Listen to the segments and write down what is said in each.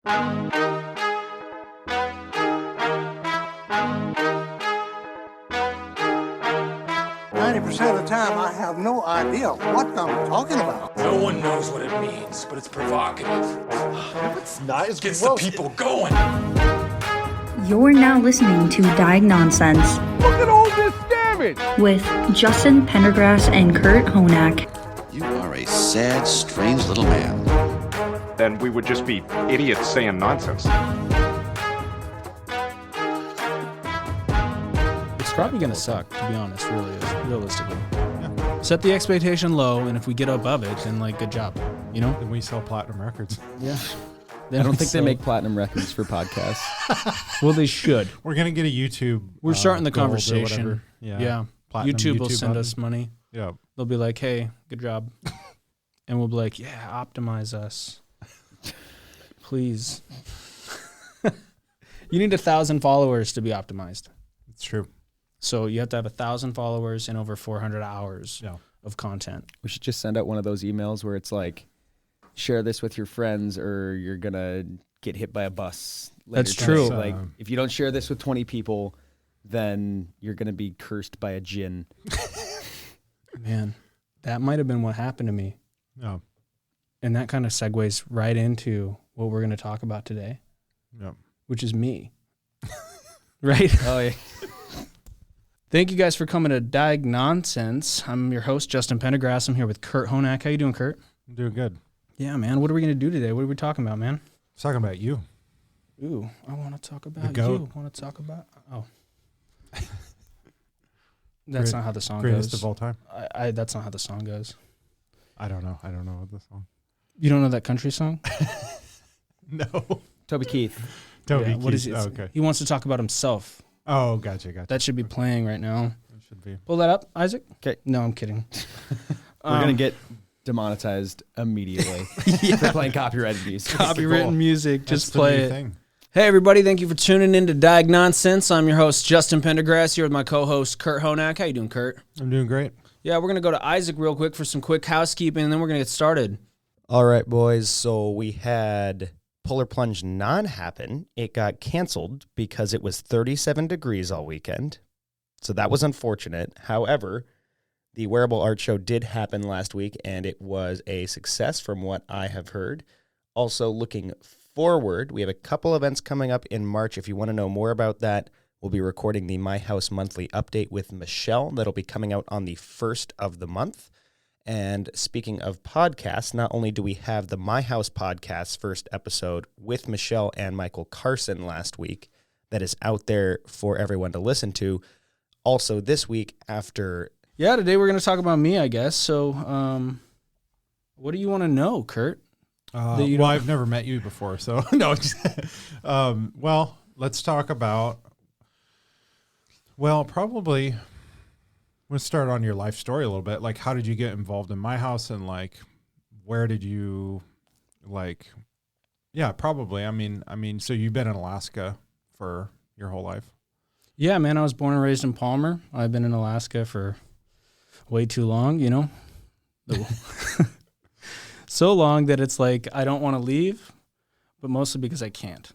Percent of the time, I have no idea what I'm talking about. No one knows what it means, but it's provocative. It's not. It gets the people going. You're now listening to Diagnonsense. Look at all this damage! With Justin Pendergrass and Kurt Honak. You are a sad, strange little man. Then we would just be idiots saying nonsense. It's probably going to suck, to be honest, really is, realistically. Yeah. Set the expectation low, and if we get above it, then, like, good job, you know? Then we sell platinum records. Yeah. I don't think they make platinum records for podcasts. Well, they should. We're going to get a YouTube. We're starting the conversation. Yeah. YouTube will send us money. Yeah. They'll be like, hey, good job. And we'll be like, yeah, optimize us. Please. You need 1,000 followers to be optimized. It's true. So you have to have 1,000 followers and over 400 hours of content. We should just send out one of those emails where it's like, share this with your friends or you're going to get hit by a bus later. That's true. Like, if you don't share this with 20 people, then you're going to be cursed by a djinn. Man, that might have been what happened to me. Yeah. And that kind of segues right into what we're going to talk about today. Yeah. Which is me. Right? Oh, yeah. Thank you guys for coming to Diagnonsense. I'm your host, Justin Pendergrass. I'm here with Kurt Honak. How you doing, Kurt? I'm doing good. Yeah, man. What are we going to do today? What are we talking about, man? It's talking about you. Ooh, I want to talk about you. I want to talk about... Oh. That's not how the song Greatest goes. of all time. That's not how the song goes. I don't know what the song. You don't know that country song? No. Toby Keith. Toby Yeah, Keith. what is it? Oh, okay. He wants to talk about himself. Oh, gotcha. That should be playing right now. It should be. Pull that up, Isaac. Okay. No, I'm kidding. We're going to get demonetized immediately for playing copyrighted music. Copywritten music. Just That's the play new it. thing. Hey, everybody. Thank you for tuning in to Diagnonsense. I'm your host, Justin Pendergrass, here with my co-host, Kurt Honak. How you doing, Kurt? I'm doing great. Yeah, we're going to go to Isaac real quick for some quick housekeeping, and then we're going to get started. All right, boys. So we had Polar Plunge non happen. It got canceled because it was 37 degrees all weekend. So that was unfortunate. However, the Wearable Art Show did happen last week, and it was a success from what I have heard. Also, looking forward, we have a couple events coming up in March. If you want to know more about that, we'll be recording the My House Monthly Update with Michelle. That'll be coming out on the 1st of the month. And speaking of podcasts, not only do we have the My House Podcast's first episode with Michelle and Michael Carson last week that is out there for everyone to listen to, also this week after... Yeah, today we're going to talk about me, I guess. So what do you want to know, Kurt? Well, I've never met you before, so no. Well, let's talk about... Well, probably... Let's start on your life story a little bit. Like, how did you get involved in My House, and like, where did you, like, yeah, probably. I mean, so you've been in Alaska for your whole life? Yeah, man. I was born and raised in Palmer. I've been in Alaska for way too long, you know, so long that it's like I don't want to leave, but mostly because I can't.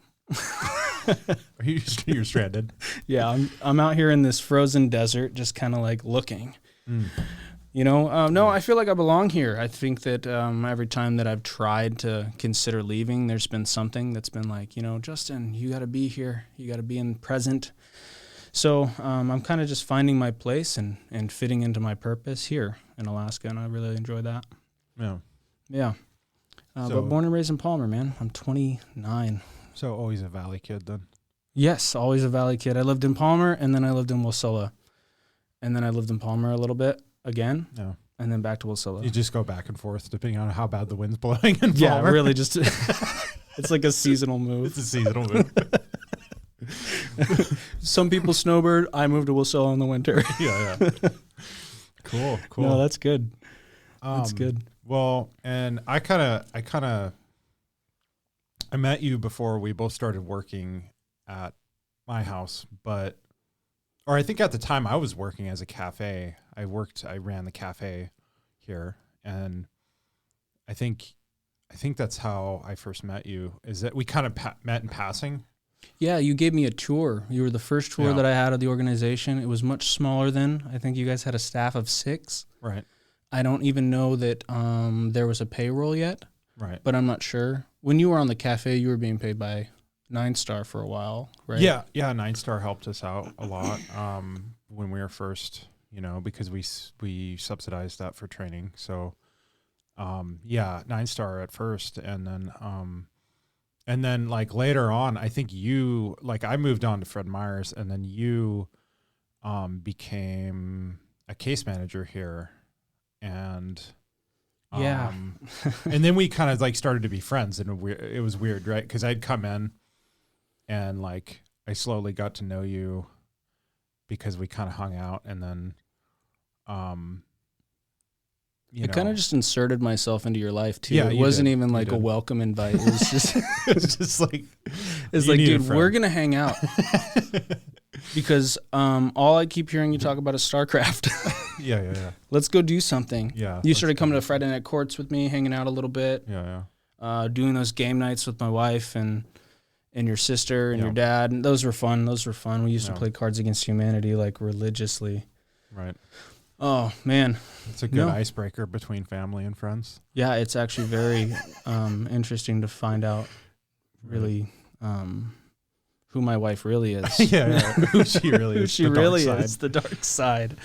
You're stranded. Yeah, I'm out here in this frozen desert, just kind of like looking. You know, no, I feel like I belong here. I think that every time that I've tried to consider leaving, there's been something that's been like, you know, Justin, you got to be here. You got to be in present. So I'm kind of just finding my place and fitting into my purpose here in Alaska, and I really enjoy that. Yeah. Yeah. But born and raised in Palmer, man. I'm 29. So always a Valley kid then? Yes, always a Valley kid. I lived in Palmer, and then I lived in Wasilla. And then I lived in Palmer a little bit again, and then back to Wasilla. You just go back and forth depending on how bad the wind's blowing in Palmer. Yeah, really just... It's like a seasonal move. It's a seasonal move. Some people snowbird. I moved to Wasilla in the winter. Yeah. Cool. No, that's good. That's good. Well, and I met you before we both started working at My House, or I think at the time I was working as a cafe. I ran the cafe here, and I think I think that's how I first met you. Is that we kind of met in passing? Yeah, you gave me a tour. You were the first tour that I had of the organization. It was much smaller then. I think you guys had a staff of 6. Right. I don't even know that there was a payroll yet. Right. But I'm not sure. When you were on the cafe, you were being paid by 9-Star for a while, right? Yeah. 9-Star helped us out a lot when we were first, because we subsidized that for training. So, 9-Star at first, and then like later on, I think I moved on to Fred Meyer's, and then you became a case manager here, and and then we kind of like started to be friends, and it was weird, right? Because I'd come in, and like I slowly got to know you because we kind of hung out, and then I kind of just inserted myself into your life too. Yeah, it you wasn't did. even like a welcome invite. It was just, it's just like, it's like, dude, we're gonna hang out because all I keep hearing you talk about is StarCraft. Yeah. Let's go do something. Yeah, you started coming to Friday night courts with me, hanging out a little bit. Yeah. Doing those game nights with my wife and your sister and your dad, and those were fun. We used to play Cards Against Humanity like religiously. Right. Oh man, it's a good icebreaker between family and friends. Yeah, it's actually very interesting to find out really who my wife really is. Who she really is. Who she really is. The dark side.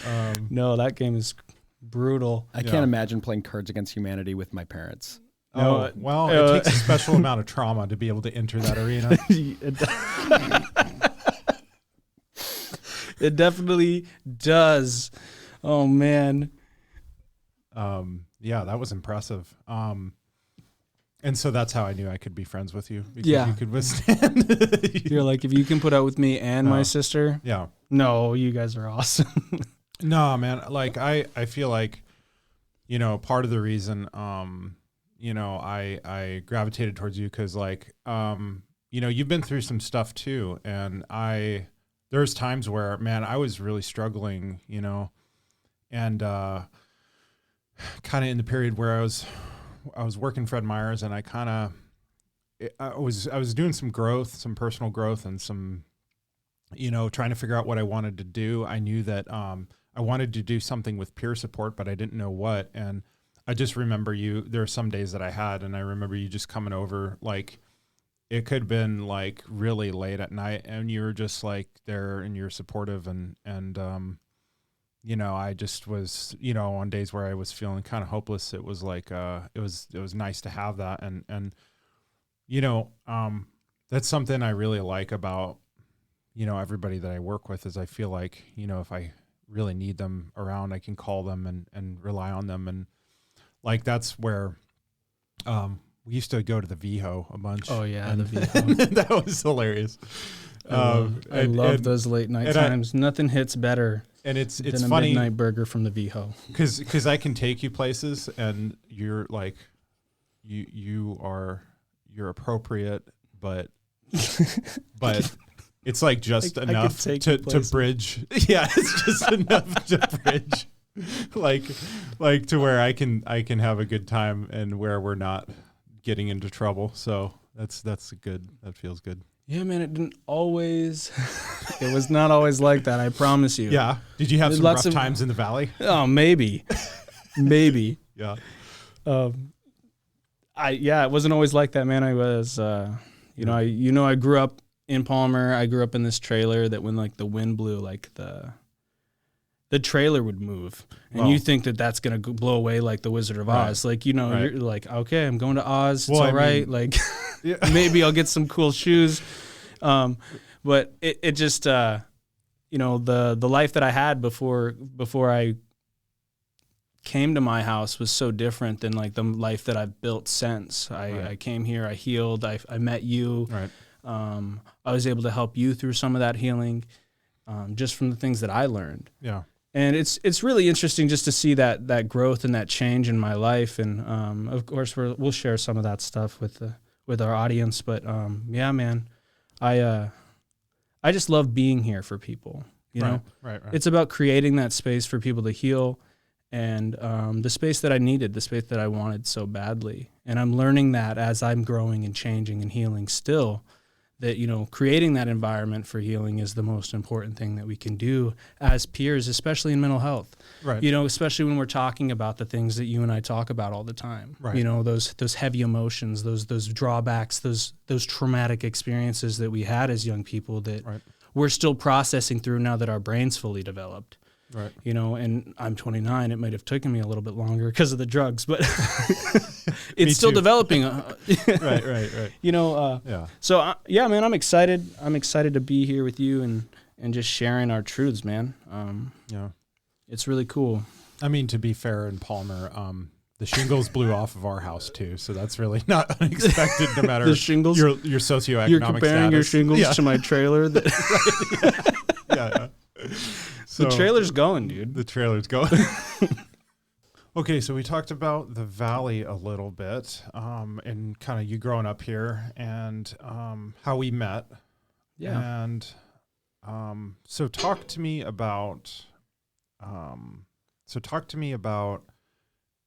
No, that game is brutal. I can't imagine playing Cards Against Humanity with my parents. It takes a special amount of trauma to be able to enter that arena. It definitely does. Oh man. That was impressive. And so that's how I knew I could be friends with you, because you could withstand. You're like, if you can put up with me and my sister. Yeah. No, you guys are awesome. No, man. Like I feel like, part of the reason, I gravitated towards you because like, you've been through some stuff too. And there's times where, man, I was really struggling, and kind of in the period where I was working Fred Meyer's, and I was doing some growth, some personal growth, and some, trying to figure out what I wanted to do. I knew that I wanted to do something with peer support, but I didn't know what. And I just remember there are some days that I had, and I remember you just coming over, like it could have been like really late at night, and you were just like there, and you're supportive, and I just was, on days where I was feeling kind of hopeless, it was like, it was nice to have that. And that's something I really like about, everybody that I work with, is I feel like, if I really need them around, I can call them and rely on them. And like, that's where, we used to go to the VHO a bunch. Oh yeah. The VHO. That was hilarious. I love those late night times. Nothing hits better. And it's than a funny, midnight burger from the VHO. Because I can take you places, and you're like, you're appropriate, but it's like just enough to bridge. Yeah, it's just enough to bridge, like to where I can have a good time, and where we're not getting into trouble. So that's good. That feels good. Yeah, man, it didn't always, it was not always like that, I promise you. Yeah. Did you have some rough times in the valley? Oh, maybe. Maybe. Yeah. It wasn't always like that, man. I was, I grew up in Palmer. I grew up in this trailer that when like the wind blew, like the trailer would move, and you think that that's going to blow away like the Wizard of Oz. Like, you're like, okay, I'm going to Oz. It's all right. Like maybe I'll get some cool shoes. But it just, the life that I had before I came to my house was so different than like the life that I've built since. I came here, I healed, I met you. Right. I was able to help you through some of that healing, just from the things that I learned. Yeah. And it's really interesting just to see that growth and that change in my life. And of course we'll share some of that stuff with our audience. But yeah, man, I just love being here for people. You know, right. It's about creating that space for people to heal and the space that I needed, the space that I wanted so badly. And I'm learning that as I'm growing and changing and healing still, that, you know, creating that environment for healing is the most important thing that we can do as peers, especially in mental health. Right. You know, especially when we're talking about the things that you and I talk about all the time. Right. You know, those heavy emotions, those drawbacks, those traumatic experiences that we had as young people that we're still processing through now that our brain's fully developed. Right. You know, and I'm 29. It might have taken me a little bit longer because of the drugs, but it's still developing. Right. You know, yeah. So yeah, man, I'm excited. I'm excited to be here with you and just sharing our truths, man. Yeah. It's really cool. I mean, to be fair in Palmer, the shingles blew off of our house too, so that's really not unexpected. No matter the shingles, your socioeconomic you're comparing status. your shingles to my trailer. Yeah. So, the trailer's going, dude. The trailer's going. Okay, so we talked about the valley a little bit, and kind of you growing up here, and how we met. Yeah. And so talk to me about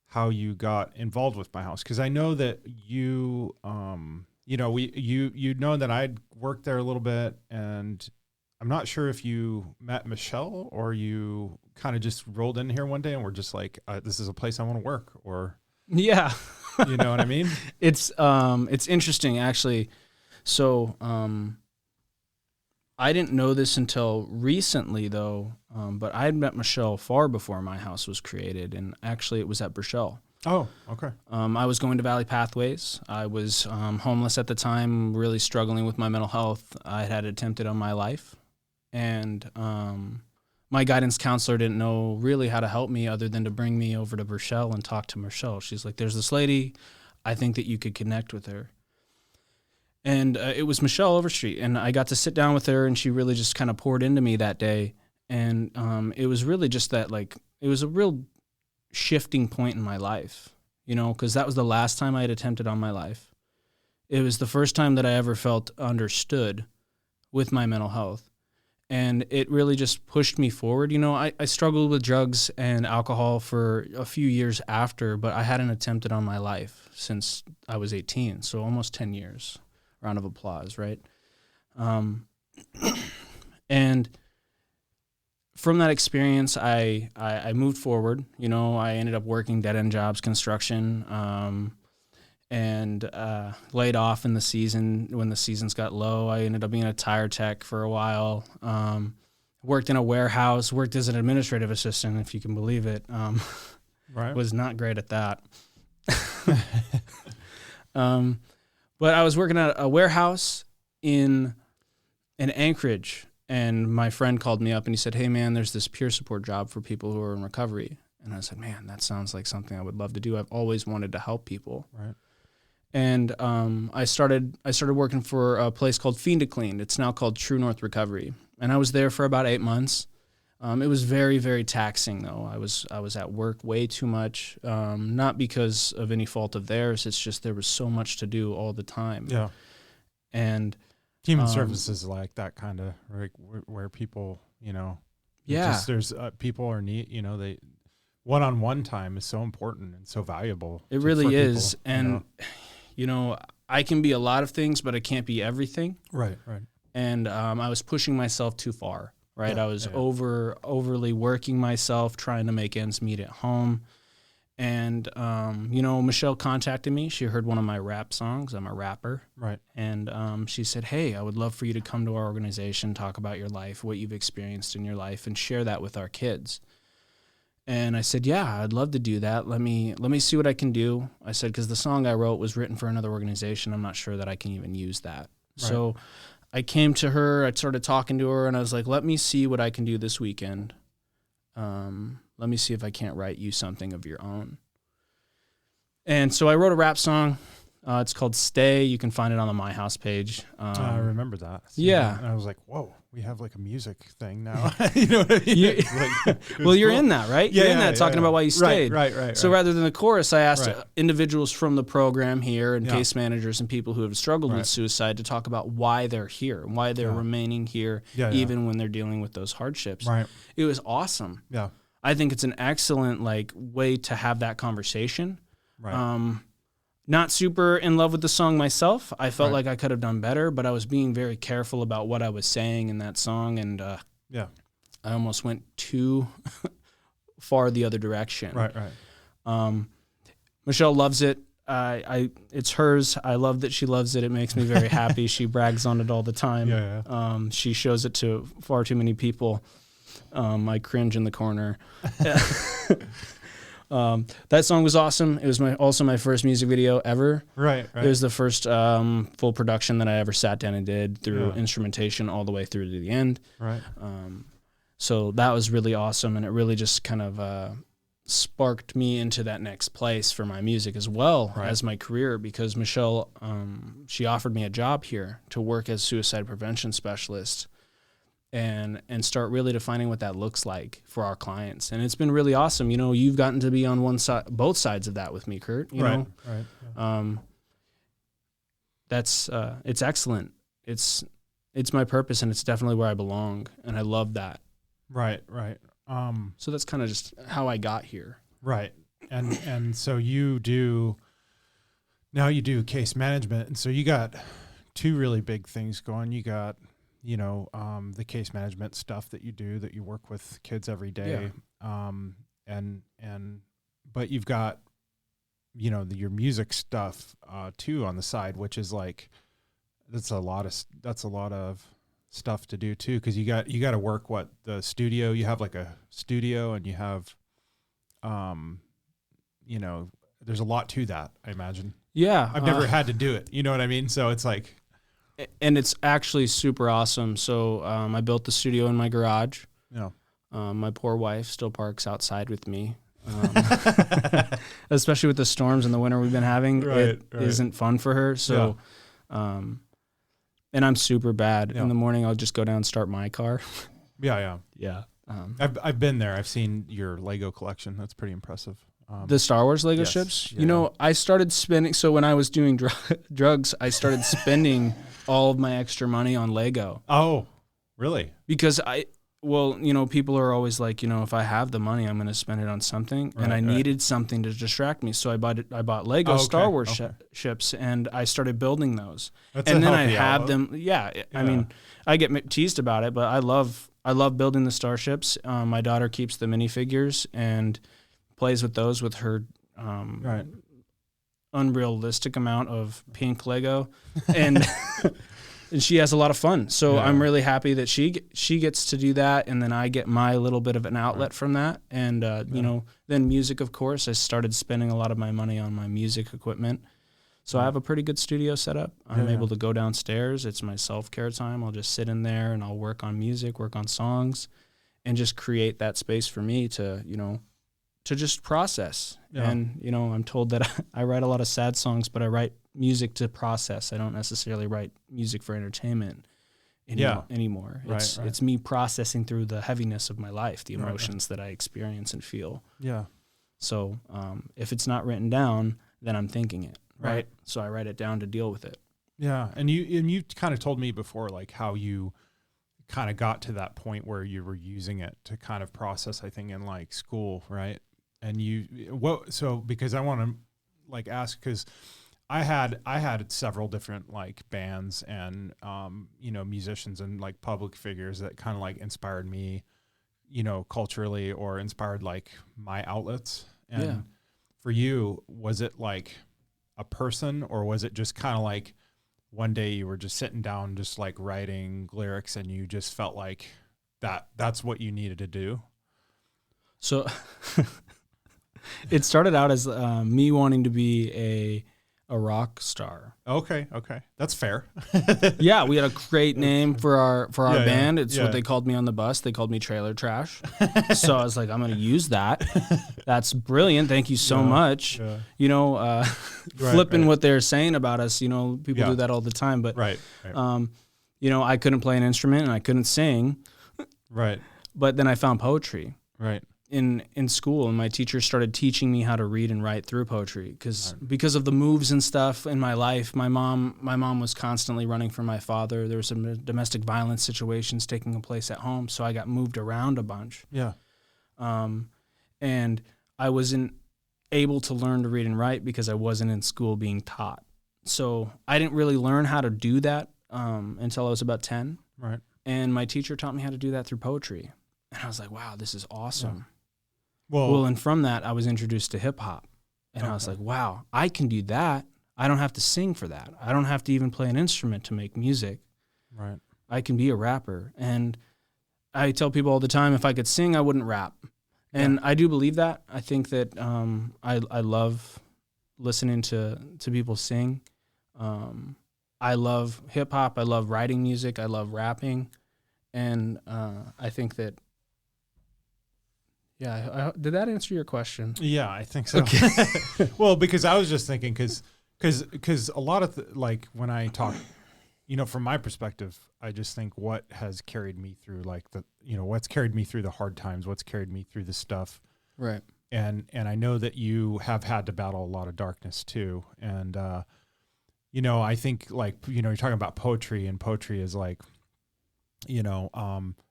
how you got involved with my house, because I know that you you know, you know that I'd worked there a little bit, and I'm not sure if you met Michelle or you kind of just rolled in here one day and were just like, this is a place I want to work, or yeah, you know what I mean? It's interesting actually. So I didn't know this until recently though, but I had met Michelle far before my house was created, and actually it was at Burchell. Oh, okay. I was going to Valley Pathways. I was homeless at the time, really struggling with my mental health. I had attempted on my life. And my guidance counselor didn't know really how to help me other than to bring me over to Burchell and talk to Michelle. She's like, there's this lady, I think that you could connect with her. And it was Michelle Overstreet. And I got to sit down with her, and she really just kind of poured into me that day. And it was really just that, like, it was a real shifting point in my life, you know, because that was the last time I had attempted on my life. It was the first time that I ever felt understood with my mental health. And it really just pushed me forward. You know, I struggled with drugs and alcohol for a few years after, but I hadn't attempted on my life since I was 18, so almost 10 years. Round of applause, right? And from that experience, I moved forward. You know, I ended up working dead-end jobs, construction, and laid off in the season when the seasons got low. I ended up being a tire tech for a while. Worked in a warehouse, worked as an administrative assistant, if you can believe it. Right. Was not great at that. But I was working at a warehouse in Anchorage, and my friend called me up and he said, hey man, there's this peer support job for people who are in recovery. And I said, man, that sounds like something I would love to do. I've always wanted to help people. Right. And I started working for a place called Fiend to Clean. It's now called True North Recovery. And I was there for about 8 months. It was very, very taxing though. I was at work way too much, not because of any fault of theirs. It's just there was so much to do all the time. Yeah. And human services like that kind of, like where people, you know, there's people are neat, you know, they one-on-one time is so important and so valuable. It really is. People, and you know, I can be a lot of things, but I can't be everything. Right. And I was pushing myself too far. Right. Yeah, I was overly working myself, trying to make ends meet at home. And, you know, Michelle contacted me. She heard one of my rap songs. I'm a rapper. Right. And she said, hey, I would love for you to come to our organization, talk about your life, what you've experienced in your life, and share that with our kids. And I said, yeah, I'd love to do that. Let me see what I can do. I said, because the song I wrote was written for another organization. I'm not sure that I can even use that. Right. So I came to her, I started talking to her, and I was like, let me see what I can do this weekend. Let me see if I can't write you something of your own. And so I wrote a rap song. It's called Stay. You can find it on the My House page. I remember that. Yeah. And I was like, whoa, we have like a music thing now. You know what I mean? Well, you're in that, right? You're in that talking about why you stayed. Right. So rather than the chorus, I asked individuals from the program here and case managers and people who have struggled with suicide to talk about why they're here, why they're remaining here, even when they're dealing with those hardships. Right. It was awesome. Yeah. I think it's an excellent like way to have that conversation. Right. Not super in love with the song myself. I felt Right. like I could have done better, but I was being very careful about what I was saying in that song, and Yeah. I almost went too far the other direction. Right. Right. Michelle loves it. It's hers. I love that she loves it. It makes me very happy. She brags on it all the time. Yeah. She shows it to far too many people. I cringe in the corner. That song was awesome. It was also my first music video ever. Right. Right. It was the first full production that I ever sat down and did through instrumentation all the way through to the end. Right. So that was really awesome, and it really just kind of sparked me into that next place for my music as well as my career, because Michelle, she offered me a job here to work as suicide prevention specialist and start really defining what that looks like for our clients. And it's been really awesome. You know, you've gotten to be on one side, both sides of that with me, Kurt, you know? Right. That's, it's excellent. It's my purpose, and it's definitely where I belong. And I love that. Right. Right. So that's kind of just how I got here. Right. And so you do case management. And so you got two really big things going. You got, you know, the case management stuff that you work with kids every day. But you've got, you know, your music stuff, too, on the side, which is like, that's a lot of stuff to do too. 'Cause you got to work the studio, you have like a studio, and you have, you know, there's a lot to that, I imagine. Yeah. I've never had to do it. You know what I mean? So it's like, and it's actually super awesome. So I built the studio in my garage. Yeah. My poor wife still parks outside with me, especially with the storms in the winter we've been having. It isn't fun for her. So, and I'm super bad. In the morning, I'll just go down and start my car. Yeah. I've been there. I've seen your Lego collection. That's pretty impressive. The Star Wars Lego ships. You know, I started spending. So when I was doing drugs, I started spending all of my extra money on Lego. Oh, really? Because you know, people are always like, you know, if I have the money, I'm going to spend it on something. And I needed something to distract me. So I bought Lego Star Wars ships, and I started building those. That's and a then I healthy have outlet. them. Yeah. I mean, I get teased about it, but I love building the starships. My daughter keeps the minifigures and plays with those with her unrealistic amount of pink Lego. And and she has a lot of fun. So I'm really happy that she gets to do that, and then I get my little bit of an outlet from that. And you know, then music, of course, I started spending a lot of my money on my music equipment. So I have a pretty good studio set up. I'm able to go downstairs. It's my self-care time. I'll just sit in there and I'll work on music, work on songs, and just create that space for me to, you know, to just process. And, you know, I'm told that I write a lot of sad songs, but I write music to process. I don't necessarily write music for entertainment anymore. It's me processing through the heaviness of my life, the emotions that I experience and feel. Yeah. So if it's not written down, then I'm thinking it. Right. So I write it down to deal with it. Yeah. And you kind of told me before, like how you kind of got to that point where you were using it to kind of process, I think, in like school. Right. And because I want to like ask, cause I had several different like bands and, you know, musicians and like public figures that kind of like inspired me, you know, culturally, or inspired like my outlets. And for you, was it like a person, or was it just kind of like one day you were just sitting down, just like writing lyrics, and you just felt like that's what you needed to do? So it started out as me wanting to be a rock star. Okay. That's fair. Yeah, we had a great name for our band. It's Yeah. what they called me on the bus. They called me Trailer Trash. So I was like, I'm going to use that. That's brilliant. Thank you so much. Yeah. You know, flipping what they're saying about us. You know, people do that all the time. But, you know, I couldn't play an instrument and I couldn't sing. Right. But then I found poetry. Right. In school, and my teacher started teaching me how to read and write through poetry because of the moves and stuff in my life. My mom was constantly running from my father. There were some domestic violence situations taking place at home, so I got moved around a bunch. Yeah. and I wasn't able to learn to read and write because I wasn't in school being taught. So I didn't really learn how to do that until I was about 10. Right. And my teacher taught me how to do that through poetry. And I was like, wow, this is awesome. Yeah. Well, and from that, I was introduced to hip hop. And I was like, wow, I can do that. I don't have to sing for that. I don't have to even play an instrument to make music. Right. I can be a rapper. And I tell people all the time, if I could sing, I wouldn't rap. And I do believe that. I think that I love listening to people sing. I love hip hop. I love writing music. I love rapping. And I think that, did that answer your question? Yeah, I think so. Okay. Well, because I was just thinking, because a lot of like when I talk, from my perspective, I just think what has carried me through what's carried me through the hard times, what's carried me through the stuff. Right. And I know that you have had to battle a lot of darkness too. And, I think you're talking about poetry, and poetry is like,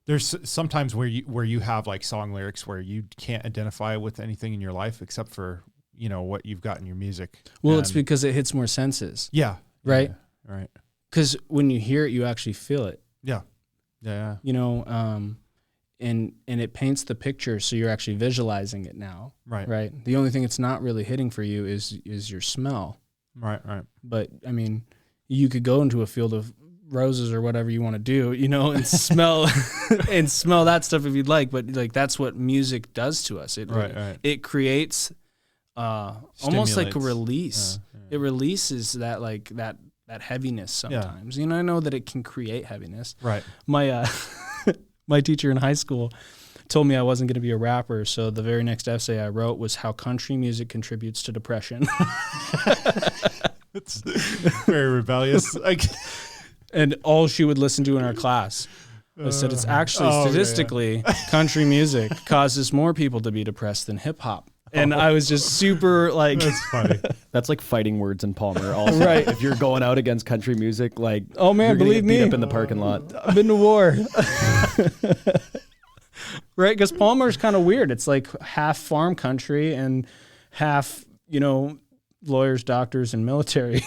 there's sometimes where you have like song lyrics where you can't identify with anything in your life except for, what you've got in your music. Well, it's because it hits more senses. Yeah. Right. Yeah, right. Because when you hear it, you actually feel it. Yeah. Yeah. And it paints the picture, so you're actually visualizing it now. Right. Right. The only thing it's not really hitting for you is your smell. Right. But I mean, you could go into a field of roses or whatever you want to do, and smell and smell that stuff if you'd like. But like that's what music does to us. It creates almost like a release. It releases that that heaviness sometimes. I know that it can create heaviness. Right. My my teacher in high school told me I wasn't going to be a rapper, so the very next essay I wrote was how country music contributes to depression. It's very rebellious. And all she would listen to in our class. I said it's actually statistically country music causes more people to be depressed than hip hop. And I was just super like that's funny. That's like fighting words in Palmer also. Right. If you're going out against country music, like oh man, you're gonna believe get beat me, up in the parking lot. I've been to war. Right, because Palmer's kind of weird. It's like half farm country and half, lawyers, doctors, and military.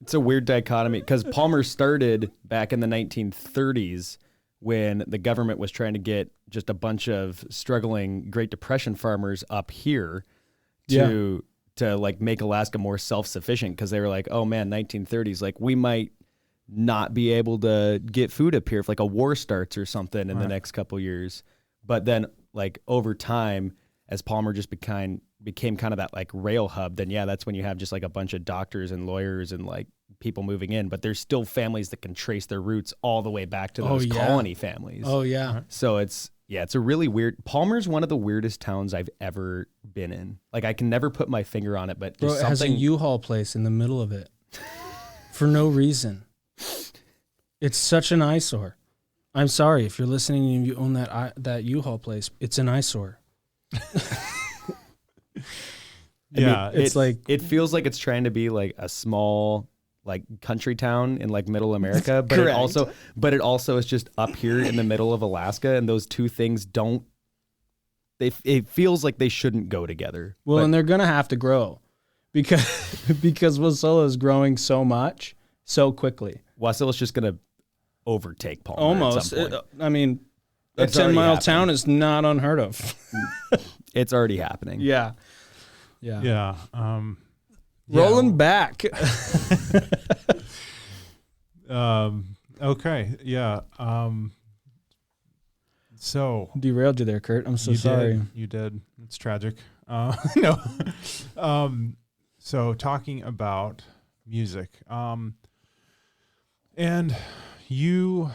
It's a weird dichotomy because Palmer started back in the 1930s when the government was trying to get just a bunch of struggling Great Depression farmers up here to like make Alaska more self-sufficient, because they were like, oh man, 1930s, like we might not be able to get food up here if like a war starts or something in the next couple years. But then like over time, as Palmer just became kind of that like rail hub, then that's when you have just like a bunch of doctors and lawyers and like people moving in, but there's still families that can trace their roots all the way back to those colony families. Oh yeah. So it's a really weird, Palmer's one of the weirdest towns I've ever been in. Like I can never put my finger on it, but Bro, it has a U-Haul place in the middle of it for no reason. It's such an eyesore. I'm sorry if you're listening and you own that U-Haul place. It's an eyesore. It feels like it's trying to be like a small like country town in like middle America, but it also is just up here in the middle of Alaska, and those two things it feels like they shouldn't go together. Well, and they're gonna have to grow because Wasilla is growing so much so quickly. Wasilla's just gonna overtake Palmer. Almost. At some point. I mean, a 10-mile town is not unheard of. It's already happening. Yeah. Yeah. Rolling back. Okay. Yeah. So Derailed you there, Kurt. I'm so sorry. You did. It's tragic. No. So talking about music, and you're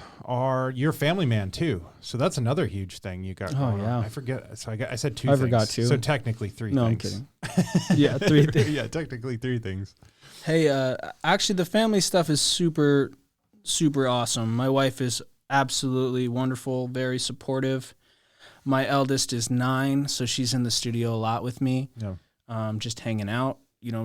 a family man too. So that's another huge thing you got going on. I forget. So I said two things. I forgot two. So technically three things. No, I'm kidding. Yeah, three things. Yeah, technically three things. Hey, actually the family stuff is super, super awesome. My wife is absolutely wonderful, very supportive. My eldest is 9, so she's in the studio a lot with me, just hanging out.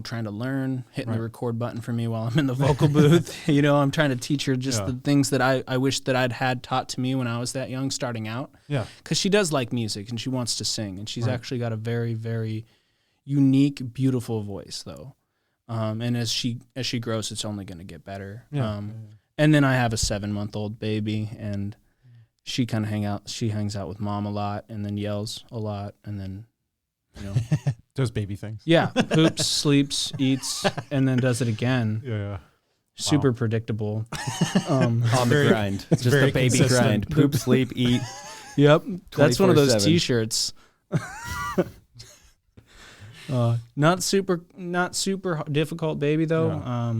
trying to learn, hitting the record button for me while I'm in the vocal booth. I'm trying to teach her just the things that I wish that I'd had taught to me when I was that young starting out. Yeah. Because she does like music and she wants to sing. And she's actually got a very, very unique, beautiful voice, though. And as she grows, it's only going to get better. Yeah. And then I have a 7-month-old baby, and she kind of hangs out with mom a lot, and then yells a lot, and then, Those baby things. yeah, poops, sleeps, eats, and then does it again. Yeah. Super predictable. On the grind. It's just very the baby consistent. grind. Poop, sleep, eat. Yep, that's one of those 24/7. T-shirts. Not super difficult baby though. Yeah.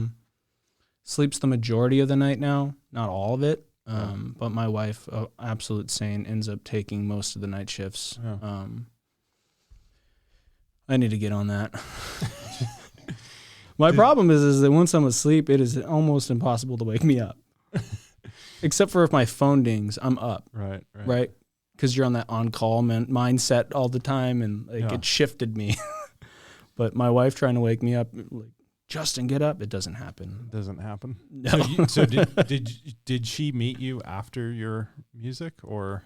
Sleeps the majority of the night now, not all of it. But my wife, absolute saint, ends up taking most of the night shifts. Yeah. I need to get on that. My problem is that once I'm asleep, it is almost impossible to wake me up. Except for if my phone dings, I'm up. Right? Because you're on that on-call mindset all the time, and it shifted me. But my wife trying to wake me up, like, Justin, get up. It doesn't happen. It doesn't happen. No. So did she meet you after your music, or?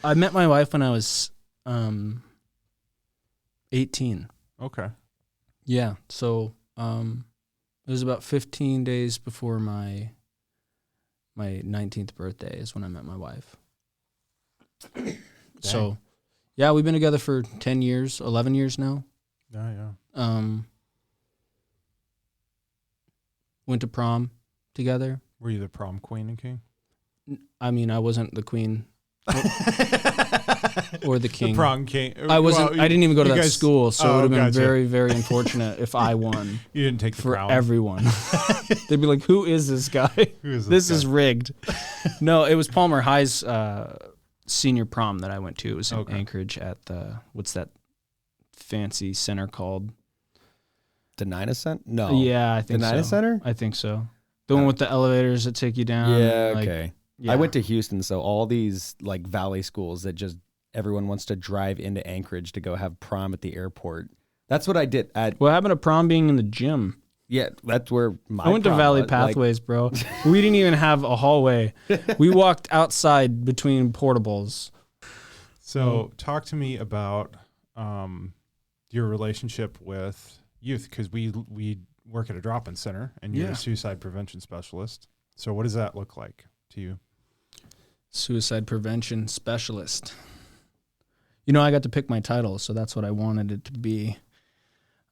I met my wife when I was 18. Okay. Yeah. So it was about 15 days before my 19th birthday is when I met my wife. So, yeah, we've been together for 10 years, 11 years now. Yeah. Went to prom together. Were you the prom queen and king? I mean, I wasn't the queen or the king. The prom king. I wasn't. Well, I didn't even go to you that guys- school, so it would have been gotcha. very, very unfortunate if I won You didn't take the for crown. everyone. They'd be like, "Who is this guy? Who is This guy? is rigged." No, it was Palmer High's senior prom that I went to. It was in Anchorage at what's that fancy center called? The Nina Center? No. Yeah, I think The Nina so. Center? I think so. The one with the elevators that take you down. Yeah, like- okay. yeah. I went to Houston, so all these like valley schools that just everyone wants to drive into Anchorage to go have prom at the airport. That's what I did at. What happened to prom being in the gym? Yeah, that's where my. I went to prom Valley was, like- Pathways, bro. We didn't even have a hallway. We walked outside between portables. So talk to me about your relationship with youth, because we work at a drop-in center, and you're Yeah. a suicide prevention specialist. So what does that look like to you? Suicide prevention specialist. I got to pick my title, so that's what I wanted it to be.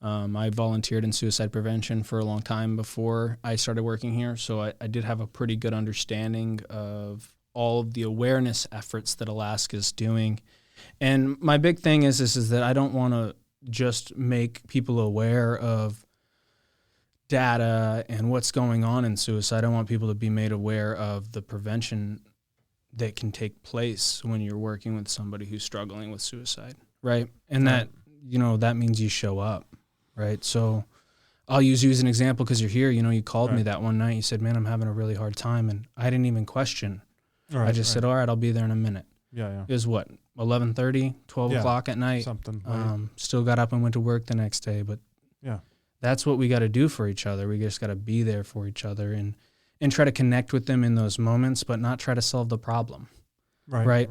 I volunteered in suicide prevention for a long time before I started working here, so I did have a pretty good understanding of all of the awareness efforts that Alaska's doing. And my big thing is that I don't want to just make people aware of data and what's going on in suicide. I want people to be made aware of the prevention that can take place when you're working with somebody who's struggling with suicide, right? And that means you show up, right? So I'll use you as an example because you're here. You called me that one night. You said, "Man, I'm having a really hard time," and I didn't even question. I just said, "All right, I'll be there in a minute." Yeah. It was what, 11:30, 12 o'clock at night. Something. Right? Still got up and went to work the next day, but Yeah. that's what we got to do for each other. We just got to be there for each other and try to connect with them in those moments, but not try to solve the problem. Right.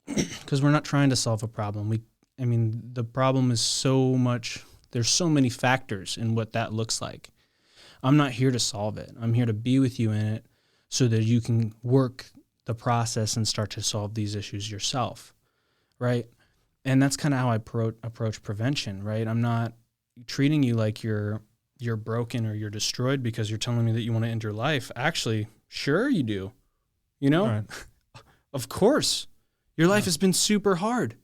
Because we're not trying to solve a problem. The problem is so much. There's so many factors in what that looks like. I'm not here to solve it. I'm here to be with you in it so that you can work the process and start to solve these issues yourself, right? And that's kind of how I approach prevention, right? I'm not treating you like you're broken or you're destroyed because you're telling me that you want to end your life. Actually, sure you do. Right. Of course. Your life has been super hard.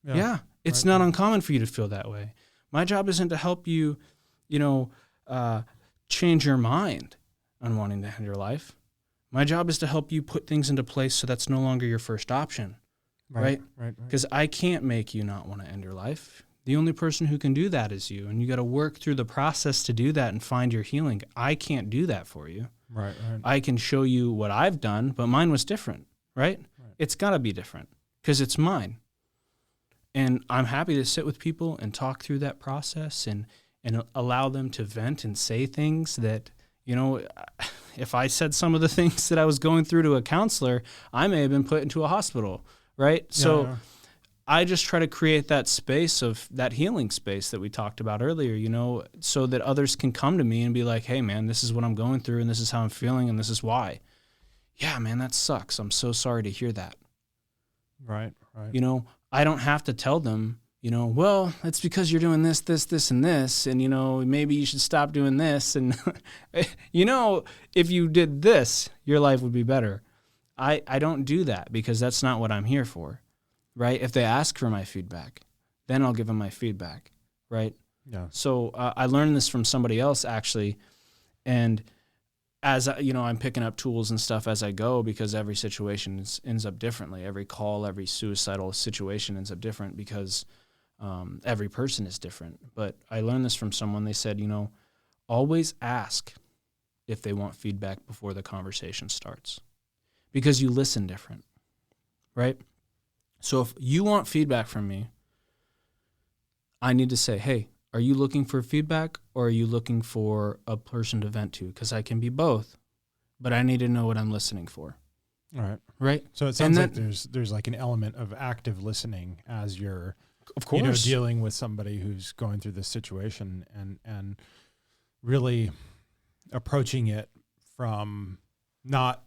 Yeah. It's not uncommon for you to feel that way. My job isn't to help you, change your mind on wanting to end your life. My job is to help you put things into place so that's no longer your first option, right? Because I can't make you not want to end your life. The only person who can do that is you, and you got to work through the process to do that and find your healing. I can't do that for you. Right. I can show you what I've done, but mine was different, right? It's got to be different because it's mine. And I'm happy to sit with people and talk through that process and allow them to vent and say things that, you know, if I said some of the things that I was going through to a counselor, I may have been put into a hospital, right? So I just try to create that space of that healing space that we talked about earlier, you know, so that others can come to me and be like, hey, man, this is what I'm going through and this is how I'm feeling and this is why. Yeah, man, that sucks. I'm so sorry to hear that. Right. You know, I don't have to tell them, you know, well, it's because you're doing this, and this, and, you know, maybe you should stop doing this. And, you know, if you did this, your life would be better. I don't do that because that's not what I'm here for, right? If they ask for my feedback, then I'll give them my feedback, right? Yeah. So I learned this from somebody else, actually, and as you know, I'm picking up tools and stuff as I go because every situation ends up differently. Every call, every suicidal situation ends up different because every person is different. But I learned this from someone. They said, you know, always ask if they want feedback before the conversation starts because you listen different, right? So if you want feedback from me, I need to say, hey, are you looking for feedback or are you looking for a person to vent to? Because I can be both, but I need to know what I'm listening for. All right. Right. So it sounds like there's like an element of active listening as you're, of course, you know, dealing with somebody who's going through this situation and really approaching it from not,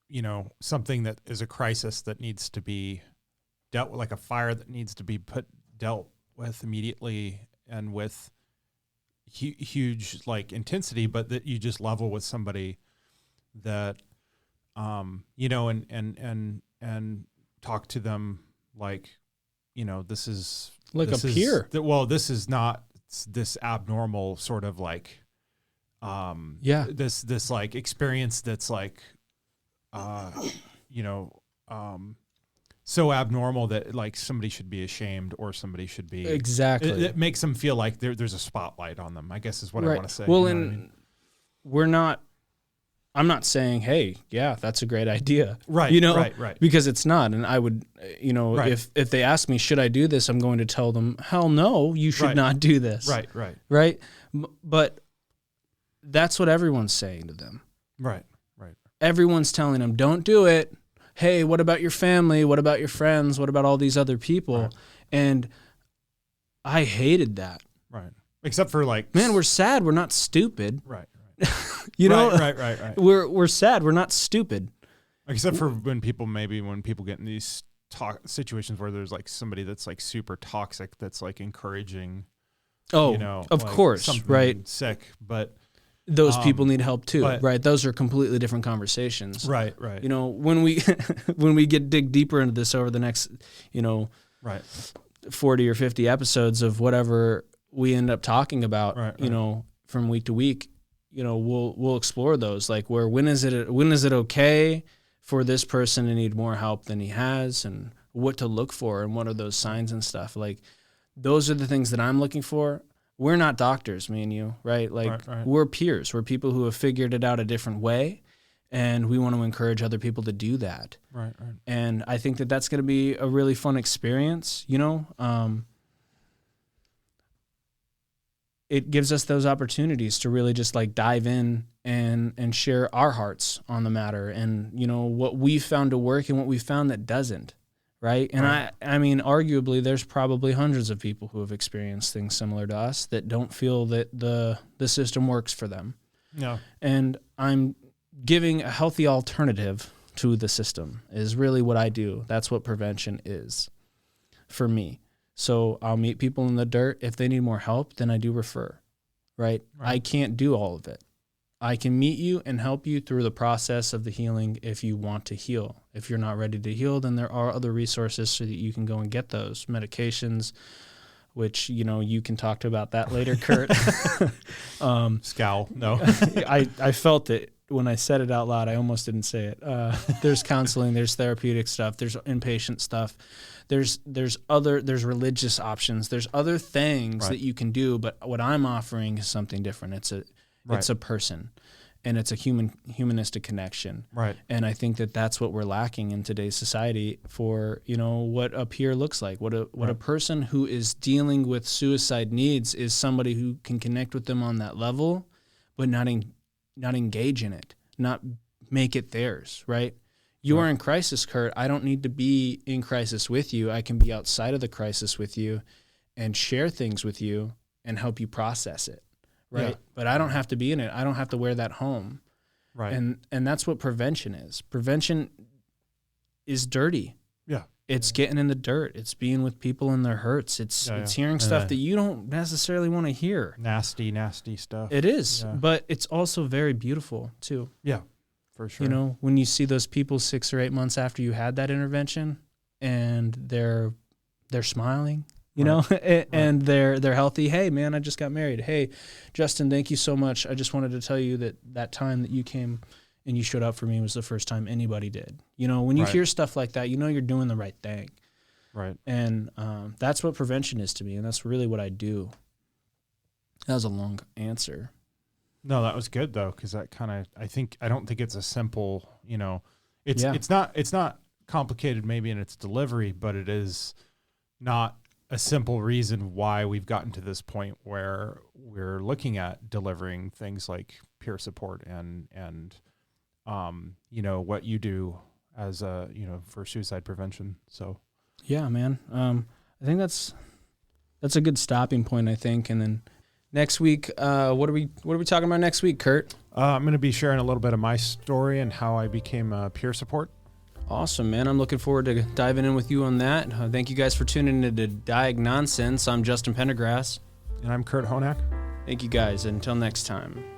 you know, something that is a crisis that needs to be dealt with, like a fire that needs to be dealt with immediately and with huge like intensity, but that you just level with somebody that, you know, and talk to them like, you know, this is like a peer. This is not this abnormal sort of like, this like experience that's like, you know, so abnormal that like somebody should be ashamed or somebody should be exactly. It makes them feel like there's a spotlight on them, I guess is what I want to say. Well, you know and we're not. I'm not saying, hey, yeah, that's a great idea. Right. You know, right. Because it's not. And I would, you know, if they ask me, should I do this? I'm going to tell them, hell no, you should not do this. Right. But that's what everyone's saying to them. Right. Everyone's telling them, don't do it. Hey, what about your family? What about your friends? What about all these other people? Right. And I hated that. Right. Except for like, man, we're sad. We're not stupid. Right. You know, right. We're sad. We're not stupid. Except for when people get in these situations where there's like somebody that's like super toxic, that's like encouraging. Oh, you know, of like course, right. Sick, but those people need help too, right? Those are completely different conversations. Right. You know, when we dig deeper into this over the next, you know, 40 or 50 episodes of whatever we end up talking about, you know, from week to week, you know, we'll explore those. Like, when is it okay for this person to need more help than he has, and what to look for, and what are those signs and stuff. Like, those are the things that I'm looking for. We're not doctors, me and you, right? Like, we're peers. We're people who have figured it out a different way, and we want to encourage other people to do that. Right. And I think that that's going to be a really fun experience, you know? It gives us those opportunities to really just like dive in and share our hearts on the matter, and, you know, what we found to work and what we found that doesn't. Right. And I mean, arguably, there's probably hundreds of people who have experienced things similar to us that don't feel that the system works for them. Yeah. And I'm giving a healthy alternative to the system is really what I do. That's what prevention is for me. So I'll meet people in the dirt. If they need more help, then I do refer. Right. I can't do all of it. I can meet you and help you through the process of the healing if you want to heal. If you're not ready to heal, then there are other resources so that you can go and get those medications, which, you know, you can talk about that later, Kurt. Scowl. No. I felt it when I said it out loud. I almost didn't say it. There's counseling, there's therapeutic stuff, there's inpatient stuff. There's religious options. There's other things that you can do, but what I'm offering is something different. It's a person. and it's a humanistic connection. Right. And I think that that's what we're lacking in today's society for, you know, what a peer looks like. What a person who is dealing with suicide needs is somebody who can connect with them on that level, but not engage in it, not make it theirs, right? You are in crisis, Kurt. I don't need to be in crisis with you. I can be outside of the crisis with you and share things with you and help you process it. Right. Yeah. But I don't have to be in it. I don't have to wear that home. Right. And that's what prevention is. Prevention is dirty. Yeah. It's getting in the dirt. It's being with people in their hurts. It's hearing stuff that you don't necessarily want to hear. Nasty stuff. It is, but it's also very beautiful too. Yeah, for sure. You know, when you see those people 6 or 8 months after you had that intervention and they're smiling, you know, and they're healthy. Hey, man, I just got married. Hey, Justin, thank you so much. I just wanted to tell you that time that you came and you showed up for me was the first time anybody did. You know, when you hear stuff like that, you know you're doing the right thing. Right. And that's what prevention is to me, and that's really what I do. That was a long answer. No, that was good though, because that kind of I don't think it's a simple, you know, it's not complicated maybe in its delivery, but it is not a simple reason why we've gotten to this point where we're looking at delivering things like peer support and you know, what you do as a, you know, for suicide prevention. So yeah, man. I think that's a good stopping point, I think. And then next week, what are we talking about next week, Kurt? I'm going to be sharing a little bit of my story and how I became a peer support. Awesome, man. I'm looking forward to diving in with you on that. Thank you guys for tuning in to Diagnonsense. I'm Justin Pendergrass. And I'm Kurt Honak. Thank you guys. Until next time.